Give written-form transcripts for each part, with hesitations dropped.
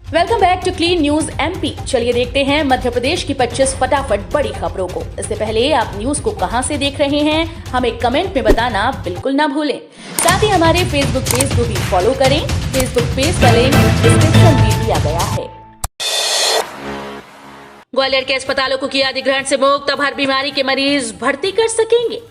Welcome back to clean news MP. चलिए देखते हैं मध्य प्रदेश की 25 फटाफट बड़ी खबरों को। इससे पहले आप न्यूज को कहां से देख रहे हैं हमें कमेंट में बताना बिल्कुल ना भूलें। साथ ही हमारे फेसबुक पेज को भी फॉलो करें। फेसबुक पेज का लिंक डिस्क्रिप्शन में दिया गया है। ग्वालियर के अस्पतालों को किया अधिग्रहण से मुक्त, अब हर बीमारी के मरीज भर्ती कर सकेंगे।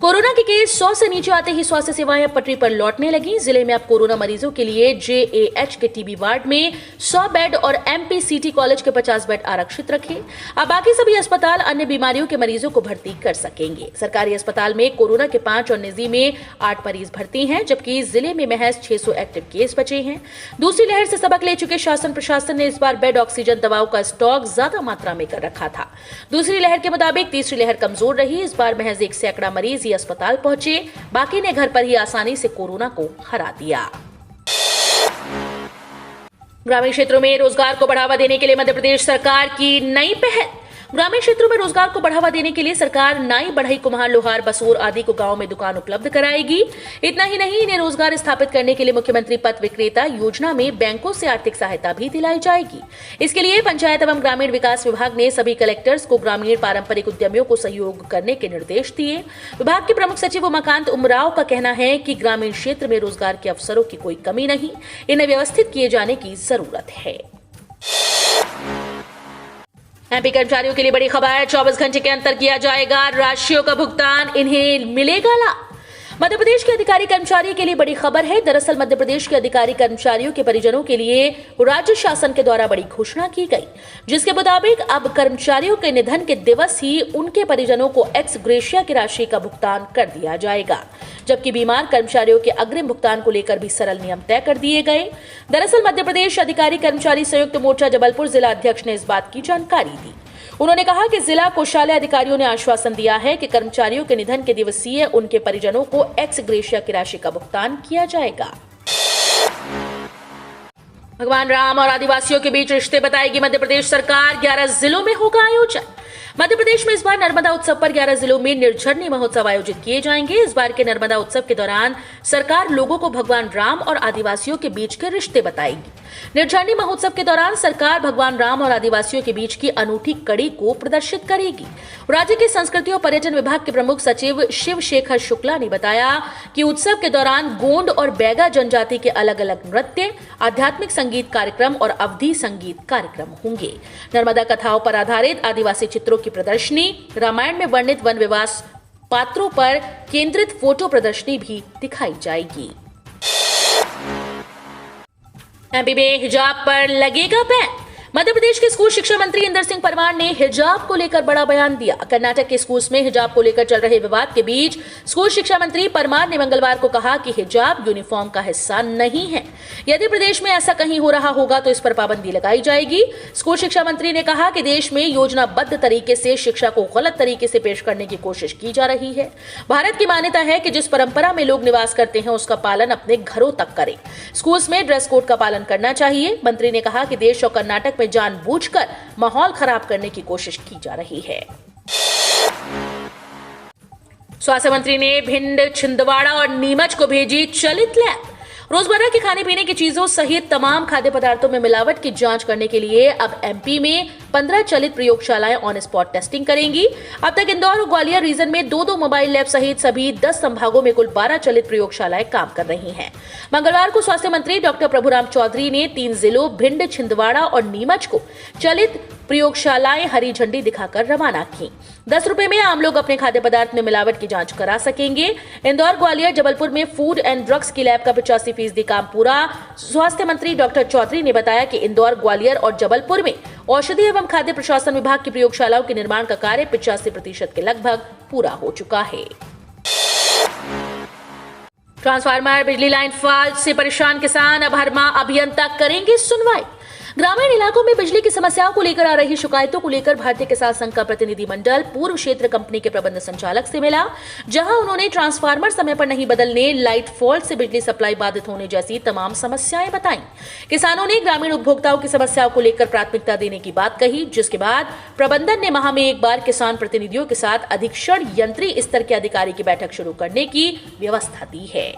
कोरोना के केस 100 से नीचे आते ही स्वास्थ्य सेवाएं पटरी पर लौटने लगी। जिले में अब कोरोना मरीजों के लिए जेएएच के टीबी वार्ड में 100 बेड और एमपीसीटी कॉलेज के 50 बेड आरक्षित रखे। अब बाकी सभी अस्पताल अन्य बीमारियों के मरीजों को भर्ती कर सकेंगे। सरकारी अस्पताल में कोरोना के 5 और निजी में 8 मरीज भर्ती हैं, जबकि जिले में महज 600 एक्टिव केस बचे हैं। दूसरी लहर से सबक ले चुके शासन प्रशासन ने इस बार बेड, ऑक्सीजन, दवाओं का स्टॉक ज्यादा मात्रा में कर रखा था। दूसरी लहर के मुताबिक तीसरी लहर कमजोर रही। इस बार महज 1 सैकड़ा मरीज ही अस्पताल पहुंचे, बाकी ने घर पर ही आसानी से कोरोना को हरा दिया। ग्रामीण क्षेत्रों में रोजगार को बढ़ावा देने के लिए मध्य प्रदेश सरकार की नई पहल। ग्रामीण क्षेत्रों में रोजगार को बढ़ावा देने के लिए सरकार नाई, बढ़ई, कुम्हार, लोहार, बसोर आदि को गांव में दुकान उपलब्ध कराएगी। इतना ही नहीं, इन्हें रोजगार स्थापित करने के लिए मुख्यमंत्री पथ विक्रेता योजना में बैंकों से आर्थिक सहायता भी दिलाई जाएगी। इसके लिए पंचायत एवं ग्रामीण विकास विभाग ने सभी कलेक्टर्स को ग्रामीण पारंपरिक उद्यमियों को सहयोग करने के निर्देश दिए। विभाग के प्रमुख सचिव उमाकांत उमराव का कहना है कि ग्रामीण क्षेत्र में रोजगार के अवसरों की कोई कमी नहीं, इन्हें व्यवस्थित किए जाने की जरूरत है। एमपी कर्मचारियों के लिए बड़ी खबर, 24 घंटे के अंतर किया जाएगा राशियों का भुगतान, इन्हें मिलेगा लाभ। मध्य प्रदेश के अधिकारी कर्मचारियों के लिए बड़ी खबर है। दरअसल मध्य प्रदेश के अधिकारी कर्मचारियों के परिजनों के लिए राज्य शासन के द्वारा बड़ी घोषणा की गई, जिसके मुताबिक अब कर्मचारियों के निधन के दिवस ही उनके परिजनों को एक्स ग्रेशिया की राशि का भुगतान कर दिया जाएगा, जबकि बीमार कर्मचारियों के अग्रिम भुगतान को लेकर भी सरल नियम तय कर दिए गए। दरअसल मध्य प्रदेश अधिकारी कर्मचारी संयुक्त मोर्चा जबलपुर जिला अध्यक्ष ने इस बात की जानकारी दी। उन्होंने कहा कि जिला कोषालय अधिकारियों ने आश्वासन दिया है कि कर्मचारियों के निधन के दिवसीय उनके परिजनों को एक्स ग्रेशिया की राशि का भुगतान किया जाएगा। भगवान राम और आदिवासियों के बीच रिश्ते बताएगी मध्य प्रदेश सरकार, 11 जिलों में होगा आयोजन। मध्य प्रदेश में इस बार नर्मदा उत्सव पर 11 जिलों में निर्झरणी महोत्सव आयोजित किए जाएंगे। इस बार के नर्मदा उत्सव के दौरान सरकार लोगों को भगवान राम और आदिवासियों के बीच के रिश्ते बताएगी। निर्झरणी महोत्सव के दौरान सरकार भगवान राम और आदिवासियों के बीच की अनूठी कड़ी को प्रदर्शित करेगी। राज्य के संस्कृति और पर्यटन विभाग के प्रमुख सचिव शिव शेखर शुक्ला ने बताया कि उत्सव के दौरान गोंड और बैगा जनजाति के अलग अलग नृत्य, आध्यात्मिक संगीत कार्यक्रम और अवधी संगीत कार्यक्रम होंगे। नर्मदा कथाओं पर आधारित आदिवासी चित्रों की प्रदर्शनी, रामायण में वर्णित वन विवास पात्रों पर केंद्रित फोटो प्रदर्शनी भी दिखाई जाएगी। एमपी में हिजाब पर लगेगा बैन। मध्य प्रदेश के स्कूल शिक्षा मंत्री इंदर सिंह परमार ने हिजाब को लेकर बड़ा बयान दिया। कर्नाटक के स्कूल्स में हिजाब को लेकर चल रहे विवाद के बीच स्कूल शिक्षा मंत्री परमार ने मंगलवार को कहा कि हिजाब यूनिफॉर्म का हिस्सा नहीं है। यदि प्रदेश में ऐसा कहीं हो रहा होगा तो इस पर पाबंदी लगाई जाएगी। स्कूल शिक्षा मंत्री ने कहा कि देश में योजनाबद्ध तरीके से शिक्षा को गलत तरीके से पेश करने की कोशिश की जा रही है। भारत की मान्यता है कि जिस परंपरा में लोग निवास करते हैं उसका पालन अपने घरों तक करें। स्कूल्स में ड्रेस कोड का पालन करना चाहिए। मंत्री ने कहा कि देश और कर्नाटक में जानबूझकर माहौल खराब करने की कोशिश की जा रही है। स्वास्थ्य मंत्री ने भिंड, छिंदवाड़ा और नीमच को भेजी चलित लैब। रोजमर्रा के खाने पीने की चीजों सहित तमाम खाद्य पदार्थों में मिलावट की जांच करने के लिए अब एमपी में 15 चलित प्रयोगशालाएं ऑन स्पॉट टेस्टिंग करेंगी। अब तक इंदौर और ग्वालियर रीजन में 2-2 मोबाइल लैब सहित सभी 10 संभागों में कुल 12 चलित प्रयोगशालाएं काम कर रही हैं। मंगलवार को स्वास्थ्य मंत्री डॉक्टर प्रभुराम चौधरी ने 3 जिलों भिंड, छिंदवाड़ा और नीमच को चलित प्रयोगशालाएं हरी झंडी दिखाकर रवाना की। 10 रुपए में आम लोग अपने खाद्य पदार्थ में मिलावट की जांच करा सकेंगे। इंदौर, ग्वालियर, जबलपुर में फूड एंड ड्रग्स की लैब का 85% काम पूरा। स्वास्थ्य मंत्री डॉक्टर चौधरी ने बताया कि इंदौर, ग्वालियर और जबलपुर में औषधि एवं खाद्य प्रशासन विभाग की प्रयोगशालाओं के निर्माण का कार्य 85% के लगभग पूरा हो चुका है। ट्रांसफार्मर, बिजली लाइन फॉल्ट से परेशान किसान, अब हर माह अभियंता करेंगे सुनवाई। ग्रामीण इलाकों में बिजली की समस्याओं को लेकर आ रही शिकायतों को लेकर भारतीय किसान संघ का प्रतिनिधिमंडल पूर्व क्षेत्र कंपनी के प्रबंध संचालक से मिला, जहां उन्होंने ट्रांसफार्मर समय पर नहीं बदलने, लाइट फॉल्ट से बिजली सप्लाई बाधित होने जैसी तमाम समस्याएं बताई। किसानों ने ग्रामीण उपभोक्ताओं की समस्याओं को लेकर प्राथमिकता देने की बात कही, जिसके बाद प्रबंधन ने माह में एक बार किसान प्रतिनिधियों के साथ अधीक्षण यंत्री स्तर के अधिकारी की बैठक शुरू करने की व्यवस्था दी है।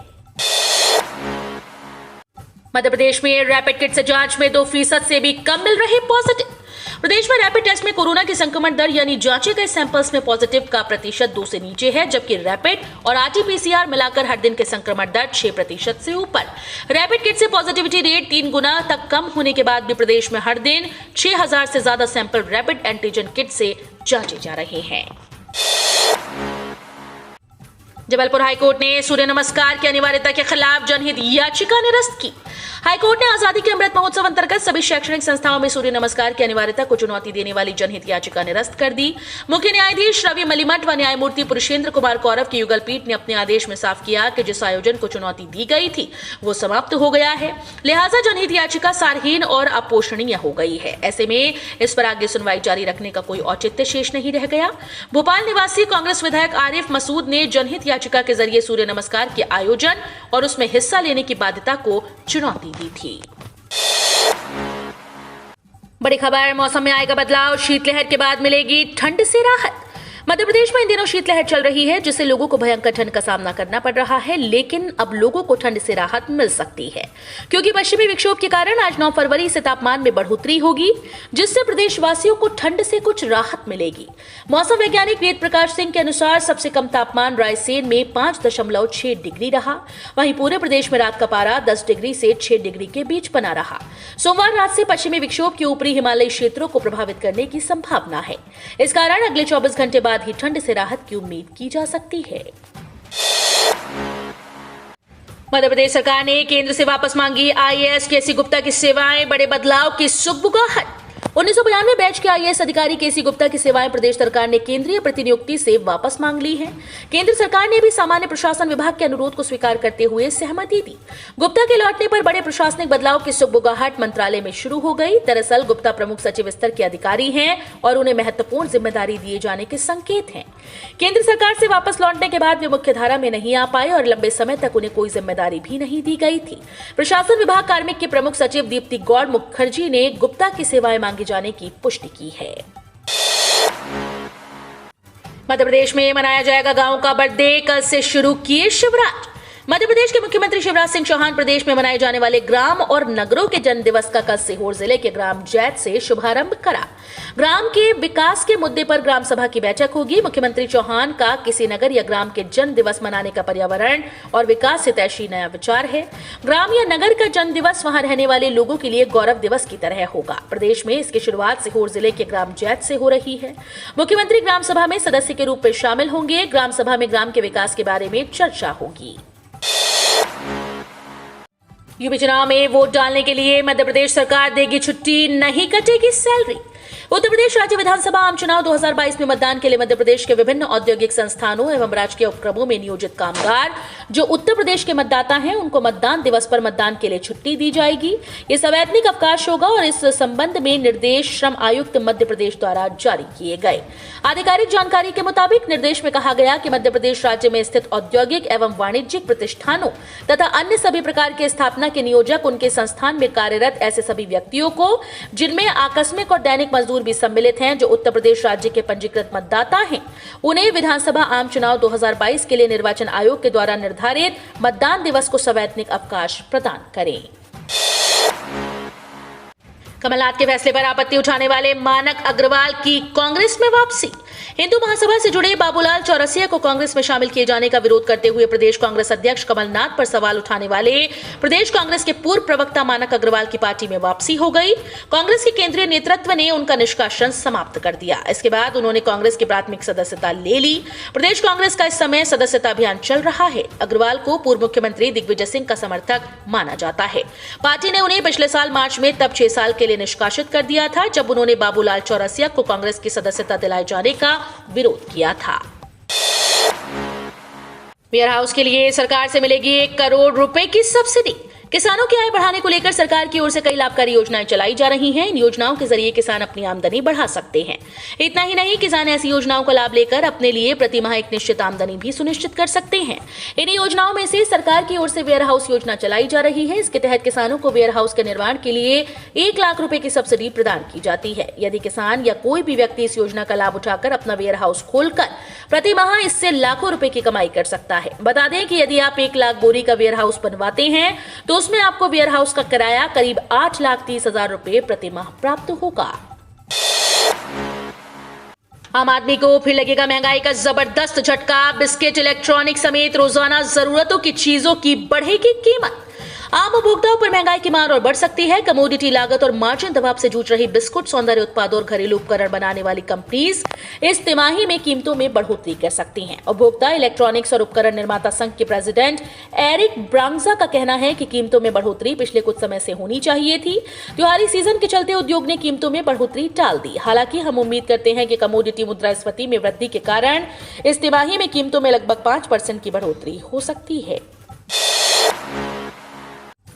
मध्य प्रदेश में रैपिड किट से जांच में 2% से भी कम मिल रहे पॉजिटिव। प्रदेश में रैपिड टेस्ट में कोरोना की संक्रमण दर यानी जांचे गए सैंपल्स में पॉजिटिव का प्रतिशत 2 से नीचे है, जबकि रैपिड और आरटी-पीसीआर मिलाकर हर दिन के संक्रमण दर 6% से ऊपर। रैपिड किट से पॉजिटिविटी रेट 3 गुना तक कम होने के बाद भी प्रदेश में हर दिन 6000 से ज्यादा सैंपल रैपिड एंटीजन किट से जांचे जा रहे हैं। जबलपुर हाईकोर्ट ने सूर्य नमस्कार की अनिवार्यता के खिलाफ जनहित याचिका निरस्त की। हाईकोर्ट ने आजादी के अमृत महोत्सव अंतर्गत सभी शैक्षणिक संस्थाओं में सूर्य नमस्कार की अनिवार्यता को चुनौती देने वाली जनहित याचिका निरस्त कर दी। मुख्य न्यायाधीश रवि मलिमठ व न्यायमूर्ति पुरुषेंद्र कुमार कौरव की युगल पीठ ने अपने आदेश में साफ किया कि जिस आयोजन को चुनौती दी गई थी वो समाप्त हो गया है, लिहाजा जनहित याचिका सारहीन और अपोषणीय हो गई है। ऐसे में इस पर आगे सुनवाई जारी रखने का कोई औचित्य शेष नहीं रह गया। भोपाल निवासी कांग्रेस विधायक आरिफ मसूद ने जनहित याचिका के जरिए सूर्य नमस्कार के आयोजन और उसमें हिस्सा लेने की बाध्यता को चुनौती दी थी। बड़ी खबर, मौसम में आएगा बदलाव, शीतलहर के बाद मिलेगी ठंड से राहत। मध्य प्रदेश में इन दिनों शीतलहर चल रही है, जिससे लोगों को भयंकर ठंड का सामना करना पड़ रहा है, लेकिन अब लोगों को ठंड से राहत मिल सकती है, क्योंकि पश्चिमी विक्षोभ के कारण आज 9 फरवरी से तापमान में बढ़ोतरी होगी, जिससे प्रदेशवासियों को ठंड से कुछ राहत मिलेगी। मौसम वैज्ञानिक वेद प्रकाश सिंह के अनुसार सबसे कम तापमान रायसेन में 5.6 डिग्री रहा। वहीं पूरे प्रदेश में रात का पारा 10 डिग्री से 6 डिग्री के बीच बना रहा। सोमवार रात से पश्चिमी विक्षोभ के ऊपरी हिमालयी क्षेत्रों को प्रभावित करने की संभावना है। इस कारण अगले 24 घंटे बाद ही ठंड से राहत की उम्मीद की जा सकती है। मध्य प्रदेश सरकार ने केंद्र से वापस मांगी आईएएस केसी गुप्ता की सेवाएं, बड़े बदलाव की सुगबुगाहट। 1992 बैच के आईएएस अधिकारी केसी गुप्ता की सेवाएं प्रदेश सरकार ने केंद्रीय प्रतिनियुक्ति से वापस मांग ली हैं। केंद्र सरकार ने भी सामान्य प्रशासन विभाग के अनुरोध को स्वीकार करते हुए सहमति दी। गुप्ता के लौटने पर बड़े प्रशासनिक बदलाव की सुगबुगाहट मंत्रालय में शुरू हो गई। दरअसल गुप्ता प्रमुख सचिव स्तर के अधिकारी हैं और उन्हें महत्वपूर्ण जिम्मेदारी दिए जाने के संकेत हैं। केंद्र सरकार से वापस लौटने के बाद वे मुख्यधारा में नहीं आ पाए और लंबे समय तक उन्हें कोई जिम्मेदारी भी नहीं दी गई थी। प्रशासन विभाग कार्मिक के प्रमुख सचिव दीप्ति गौड़ मुखर्जी ने गुप्ता की सेवाएं मांगी जाने की पुष्टि की है। मध्य प्रदेश में मनाया जाएगा गांव का बर्थडे, कल से शुरू किए शिवराज। मध्य प्रदेश के मुख्यमंत्री शिवराज सिंह चौहान प्रदेश में मनाए जाने वाले ग्राम और नगरों के जन्म दिवस का कल सीहोर जिले के ग्राम जैत से शुभारंभ करा। ग्राम के विकास के मुद्दे पर ग्राम सभा की बैठक होगी। मुख्यमंत्री चौहान का किसी नगर या ग्राम के जन्म दिवस मनाने का पर्यावरण और विकास हितैषी नया विचार है। ग्राम या नगर का जन्म दिवस वहां रहने वाले लोगों के लिए गौरव दिवस की तरह होगा। प्रदेश में इसकी शुरुआत सीहोर जिले के ग्राम जैत से हो रही है। मुख्यमंत्री ग्राम सभा में सदस्य के रूप में शामिल होंगे। ग्राम सभा में ग्राम के विकास के बारे में चर्चा होगी। यूपी चुनाव में वोट डालने के लिए मध्य प्रदेश सरकार देगी छुट्टी, नहीं कटेगी सैलरी। उत्तर प्रदेश राज्य विधानसभा आम चुनाव 2022 में मतदान के लिए मध्य प्रदेश के विभिन्न औद्योगिक संस्थानों एवं राजकीय उपक्रमों में नियोजित कामगार जो उत्तर प्रदेश के मतदाता हैं, उनको मतदान दिवस पर मतदान के लिए छुट्टी दी जाएगी। ये सवैतनिक अवकाश होगा और इस संबंध में निर्देश श्रम आयुक्त मध्य प्रदेश द्वारा जारी किए गए। आधिकारिक जानकारी के मुताबिक निर्देश में कहा गया कि मध्य प्रदेश राज्य में स्थित औद्योगिक एवं वाणिज्यिक प्रतिष्ठानों तथा अन्य सभी प्रकार के स्थापना के नियोजक उनके संस्थान में कार्यरत ऐसे सभी व्यक्तियों को जिनमें आकस्मिक और दैनिक मजदूर भी सम्मिलित हैं, जो उत्तर प्रदेश राज्य के पंजीकृत मतदाता हैं, उन्हें विधानसभा आम चुनाव 2022 के लिए निर्वाचन आयोग के द्वारा निर्धारित मतदान दिवस को सवैतनिक अवकाश प्रदान करें। कमलनाथ के फैसले पर आपत्ति उठाने वाले मानक अग्रवाल की कांग्रेस में वापसी। हिंदू महासभा से जुड़े बाबूलाल चौरसिया को कांग्रेस में शामिल किए जाने का विरोध करते हुए प्रदेश कांग्रेस अध्यक्ष कमलनाथ पर सवाल उठाने वाले प्रदेश कांग्रेस के पूर्व प्रवक्ता मानक अग्रवाल की पार्टी में वापसी हो गई। कांग्रेस के केंद्रीय नेतृत्व ने उनका निष्कासन समाप्त कर दिया। इसके बाद उन्होंने कांग्रेस की प्राथमिक सदस्यता ले ली। प्रदेश कांग्रेस का इस समय सदस्यता अभियान चल रहा है। अग्रवाल को पूर्व मुख्यमंत्री दिग्विजय सिंह का समर्थक माना जाता है। पार्टी ने उन्हें पिछले साल मार्च में तब 6 साल के लिए निष्कासित कर दिया था, जब उन्होंने बाबूलाल चौरसिया को कांग्रेस की सदस्यता दिलाए जाने का विरोध किया था। वेयर हाउस के लिए सरकार से मिलेगी 1 करोड़ रुपए की सब्सिडी। किसानों की आय बढ़ाने को लेकर सरकार की ओर से कई लाभकारी योजनाएं चलाई जा रही हैं। इन योजनाओं के जरिए किसान अपनी आमदनी बढ़ा सकते हैं। इतना ही नहीं, किसान ऐसी योजनाओं का लाभ लेकर अपने लिए प्रति माह एक निश्चित आमदनी भी सुनिश्चित कर सकते हैं। इन योजनाओं में से सरकार की ओर से वेयर हाउस योजना चलाई जा रही है। इसके तहत किसानों को वेयर हाउस के निर्माण के लिए 1 लाख रुपए की सब्सिडी प्रदान की जाती है। यदि किसान या कोई भी व्यक्ति इस योजना का लाभ उठाकर अपना वेयर हाउस खोलकर प्रति माह इससे लाखों रुपए की कमाई कर सकता है। बता दें कि यदि आप 1 लाख बोरी का वेयर हाउस बनवाते हैं तो तो उसमें आपको वेयर हाउस का किराया करीब 8,30,000 रुपए प्रति माह प्राप्त होगा। आम आदमी को फिर लगेगा महंगाई का जबरदस्त झटका। बिस्किट, इलेक्ट्रॉनिक समेत रोजाना जरूरतों की चीजों की बढ़ेगी कीमत। आम उपभोक्ताओं पर महंगाई की मार और बढ़ सकती है। कमोडिटी लागत और मार्जिन दबाव से जूझ रही बिस्कुट, सौंदर्य उत्पादों और घरेलू उपकरण बनाने वाली कंपनीज इस तिमाही में कीमतों में बढ़ोतरी कर सकती हैं। उपभोक्ता, इलेक्ट्रॉनिक्स और उपकरण निर्माता संघ के प्रेसिडेंट एरिक ब्रांगजा का कहना है कि कीमतों में बढ़ोतरी पिछले कुछ समय से होनी चाहिए थी। त्योहारी सीजन के चलते उद्योग ने कीमतों में बढ़ोतरी टाल दी। हालांकि हम उम्मीद करते हैं कि कमोडिटी मुद्रास्फीति में वृद्धि के कारण इस तिमाही में कीमतों में लगभग 5% की बढ़ोतरी हो सकती है।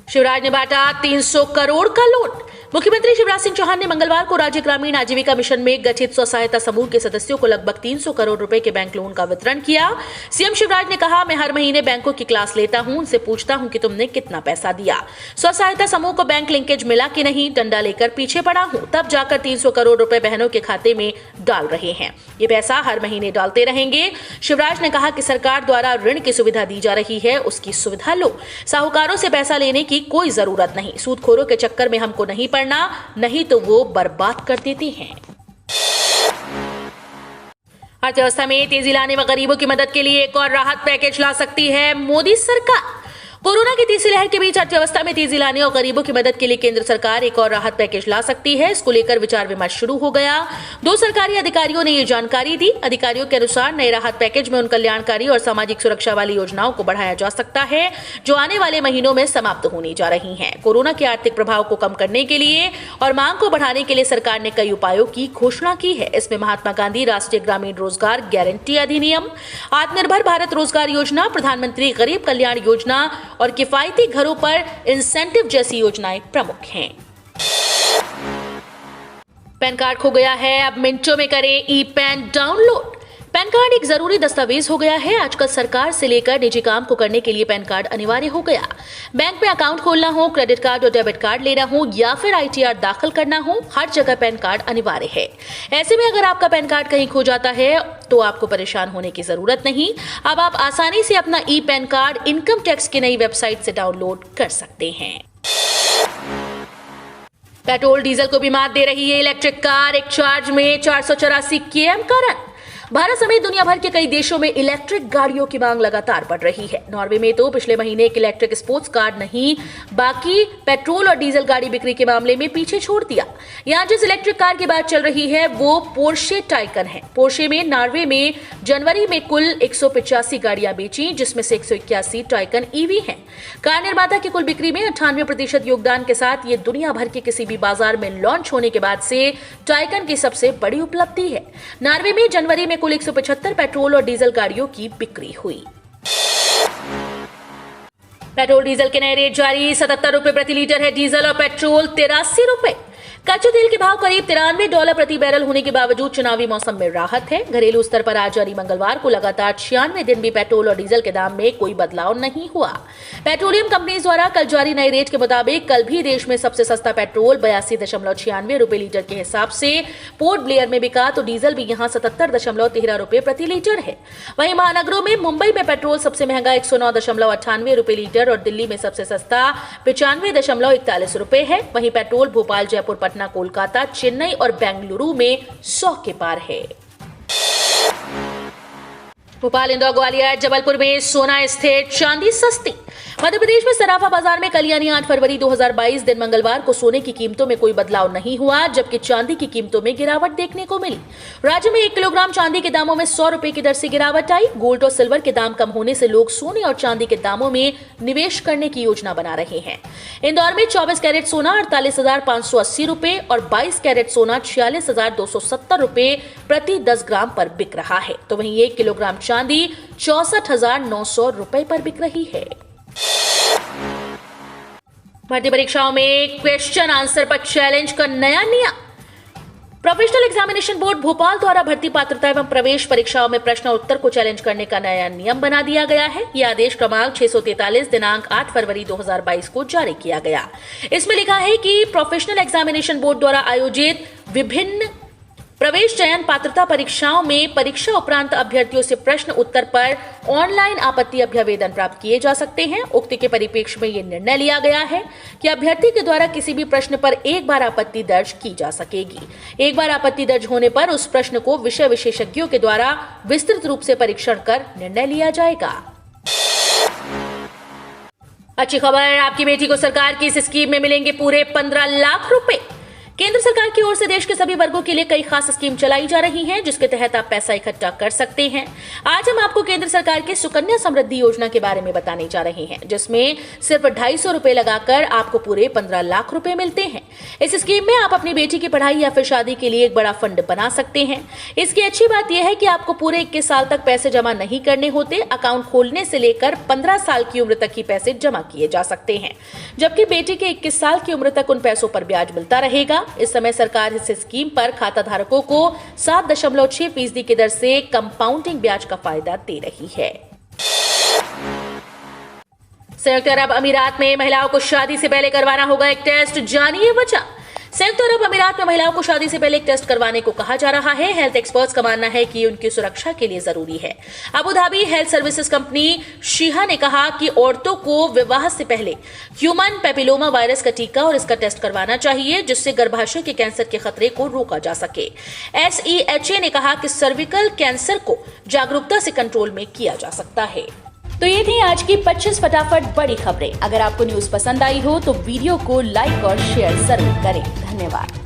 शिवराज ने बांटा 300 करोड़ का लोन। मुख्यमंत्री शिवराज सिंह चौहान ने मंगलवार को राज्य ग्रामीण आजीविका मिशन में गठित स्व सहायता समूह के सदस्यों को लगभग 300 करोड़ रुपए के बैंक लोन का वितरण किया। सीएम शिवराज ने कहा, मैं हर महीने बैंकों की क्लास लेता हूं, उनसे पूछता हूं कि तुमने कितना पैसा दिया। स्व सहायता समूह को बैंक लिंकेज मिला कि नहीं, डंडा लेकर पीछे पड़ा हूं, तब जाकर 300 करोड़ रुपए बहनों के खाते में डाल रहे हैं। ये पैसा हर महीने डालते रहेंगे। शिवराज ने कहा कि सरकार द्वारा ऋण की सुविधा दी जा रही है, उसकी सुविधा लो। साहूकारों से पैसा लेने की कोई जरूरत नहीं। सूदखोरों के चक्कर में हमको नहीं पड़ना, नहीं तो वो बर्बाद कर देते हैं। अर्थव्यवस्था में तेजी लाने व गरीबों की मदद के लिए एक और राहत पैकेज ला सकती है मोदी सरकार। कोरोना की तीसरी लहर के बीच अर्थव्यवस्था में तेजी लाने और गरीबों की मदद के लिए केंद्र सरकार एक और राहत पैकेज ला सकती है। इसको लेकर विचार विमर्श शुरू हो गया। 2 सरकारी अधिकारियों ने ये जानकारी दी। अधिकारियों के अनुसार नए राहत पैकेज में उन कल्याणकारी और सामाजिक सुरक्षा वाली योजनाओं को बढ़ाया जा सकता है जो आने वाले महीनों में समाप्त होने जा रही हैं। कोरोना के आर्थिक प्रभाव को कम करने के लिए और मांग को बढ़ाने के लिए सरकार ने कई उपायों की घोषणा की है। इसमें महात्मा गांधी राष्ट्रीय ग्रामीण रोजगार गारंटी अधिनियम, आत्मनिर्भर भारत रोजगार योजना, प्रधानमंत्री गरीब कल्याण योजना और किफायती घरों पर इंसेंटिव जैसी योजनाएं प्रमुख हैं। पैन कार्ड खो गया है, अब मिनटों में करें e PAN download. Pan card एक जरूरी दस्तावेज हो गया है। आजकल सरकार से लेकर निजी काम को करने के लिए पैन कार्ड अनिवार्य हो गया। बैंक में अकाउंट खोलना हो, क्रेडिट कार्ड और डेबिट कार्ड लेना हो या फिर ITR दाखिल करना हो, हर जगह पैन कार्ड अनिवार्य है। ऐसे में अगर आपका पैन कार्ड कहीं खो जाता है तो आपको परेशान होने की जरूरत नहीं। अब आप आसानी से अपना e PAN card income tax की नई वेबसाइट से डाउनलोड कर सकते हैं। पेट्रोल डीजल को भी मात दे रही है इलेक्ट्रिक कार। एक चार्ज में 484 km का रन। भारत समेत दुनिया भर के कई देशों में इलेक्ट्रिक गाड़ियों की मांग लगातार बढ़ रही है। नॉर्वे में तो पिछले महीने एक इलेक्ट्रिक स्पोर्ट्स कार नहीं, बाकी पेट्रोल और डीजल गाड़ी बिक्री के मामले में पीछे छोड़ दिया। यहाँ जिस इलेक्ट्रिक कार की बात चल रही है वो पोर्शे टाइकन है। पोर्शे में नॉर्वे में जनवरी में कुल 185 गाड़ियां बेची, जिसमें से 181 टाइकन EV हैं। कार निर्माता की कुल बिक्री में 98% योगदान के साथ ये दुनिया भर के किसी भी बाजार में लॉन्च होने के बाद से टाइकन की सबसे बड़ी उपलब्धि है। नॉर्वे में जनवरी में कुल 175 पेट्रोल और डीजल गाड़ियों की बिक्री हुई। पेट्रोल डीजल के नए रेट जारी। 77 रुपए प्रति लीटर है डीजल और पेट्रोल 83 रुपए। कच्चे तेल के भाव करीब $93 प्रति बैरल होने के बावजूद चुनावी मौसम में राहत है। घरेलू स्तर पर आज जारी मंगलवार को लगातार 96 दिन भी पेट्रोल और डीजल के दाम में कोई बदलाव नहीं हुआ। पेट्रोलियम कंपनीज द्वारा कल जारी नए रेट के मुताबिक कल भी देश में सबसे सस्ता पेट्रोल 82.96 रुपए लीटर के हिसाब से पोर्ट ब्लेयर में बिका, तो डीजल भी यहाँ 77.13 रुपए प्रति लीटर है। वहीं महानगरों में मुंबई में पेट्रोल सबसे महंगा 109.98 रुपए लीटर और दिल्ली में सबसे सस्ता 95.41 रुपए है। वहीं पेट्रोल भोपाल, जयपुर, पटना, कोलकाता, चेन्नई और बेंगलुरु में 100 के पार है। भोपाल, इंदौर, ग्वालियर, जबलपुर में सोना स्थिर, चांदी सस्ती। मध्य प्रदेश में सराफा बाजार में कल यानी 8 फरवरी 2022 दिन मंगलवार को सोने की कीमतों में कोई बदलाव नहीं हुआ, जबकि चांदी की कीमतों में गिरावट देखने को मिली। राज्य में 1 किलोग्राम चांदी के दामों में 100 रुपए की दर से गिरावट आई। गोल्ड और सिल्वर के दाम कम होने से लोग सोने और चांदी के दामों में निवेश करने की योजना बना रहे हैं। इंदौर में 24 कैरेट सोना 48,580 रुपए और 22 कैरेट सोना 46,270 रुपए प्रति 10 ग्राम पर बिक रहा है, तो वहीं 1 किलोग्राम चांदी 64,900 रुपए पर बिक रही है। भर्ती परीक्षाओं में क्वेश्चन आंसर पर चैलेंज का नया नियम। प्रोफेशनल एग्जामिनेशन बोर्ड भोपाल द्वारा भर्ती पात्रता एवं प्रवेश परीक्षाओं में प्रश्न उत्तर को चैलेंज करने का नया नियम बना दिया गया है। यह आदेश क्रमांक 643 दिनांक 8 फरवरी 2022 को जारी किया गया। इसमें लिखा है कि प्रोफेशनल एग्जामिनेशन बोर्ड द्वारा आयोजित विभिन्न प्रवेश चयन पात्रता परीक्षाओं में परीक्षा उपरांत अभ्यर्थियों से प्रश्न उत्तर पर ऑनलाइन आपत्ति अभ्यावेदन प्राप्त किए जा सकते हैं। उक्ति के परिप्रेक्ष्य में यह निर्णय लिया गया है कि अभ्यर्थी के द्वारा किसी भी प्रश्न पर एक बार आपत्ति दर्ज की जा सकेगी। एक बार आपत्ति दर्ज होने पर उस प्रश्न को विषय विशेषज्ञों के द्वारा विस्तृत रूप से परीक्षण कर निर्णय लिया जाएगा। अच्छी खबर, आपकी बेटी को सरकार की इस स्कीम में मिलेंगे पूरे 15 लाख रुपए। केंद्र सरकार की ओर से देश के सभी वर्गों के लिए कई खास स्कीम चलाई जा रही हैं, जिसके तहत आप पैसा इकट्ठा कर सकते हैं। आज हम आपको केंद्र सरकार की सुकन्या समृद्धि योजना के बारे में बताने जा रहे हैं, जिसमें सिर्फ 250 रुपए लगाकर आपको पूरे 15 लाख रुपए मिलते हैं। इस स्कीम में आप अपनी बेटी की पढ़ाई या फिर शादी के लिए एक बड़ा फंड बना सकते हैं। इसकी अच्छी बात यह है कि आपको पूरे 21 साल तक पैसे जमा नहीं करने होते। अकाउंट खोलने से लेकर 15 साल की उम्र तक ही पैसे जमा किए जा सकते हैं, जबकि बेटी के 21 साल की उम्र तक उन पैसों पर ब्याज मिलता रहेगा। इस समय सरकार इस स्कीम पर खाता धारकों को 7.6% की दर से कंपाउंडिंग ब्याज का फायदा दे रही है। संयुक्त अरब अमीरात में महिलाओं को शादी से पहले करवाना होगा एक टेस्ट, जानिए वजह। संयुक्त अरब अमीरात में महिलाओं को शादी से पहले एक टेस्ट करवाने को कहा जा रहा है। हेल्थ एक्सपर्ट्स का मानना है कि ये उनकी सुरक्षा के लिए जरूरी है। Abu Dhabi health services company SEHA ने कहा कि औरतों को विवाह से पहले ह्यूमन पेपिलोमा वायरस का टीका और इसका टेस्ट करवाना चाहिए, जिससे गर्भाशय के कैंसर के खतरे को रोका जा सके। SEHA ने कहा कि सर्विकल कैंसर को जागरूकता से कंट्रोल में किया जा सकता है। तो ये थी आज की 25 फटाफट बड़ी खबरें। अगर आपको न्यूज पसंद आई हो तो वीडियो को लाइक और शेयर जरूर करें। धन्यवाद।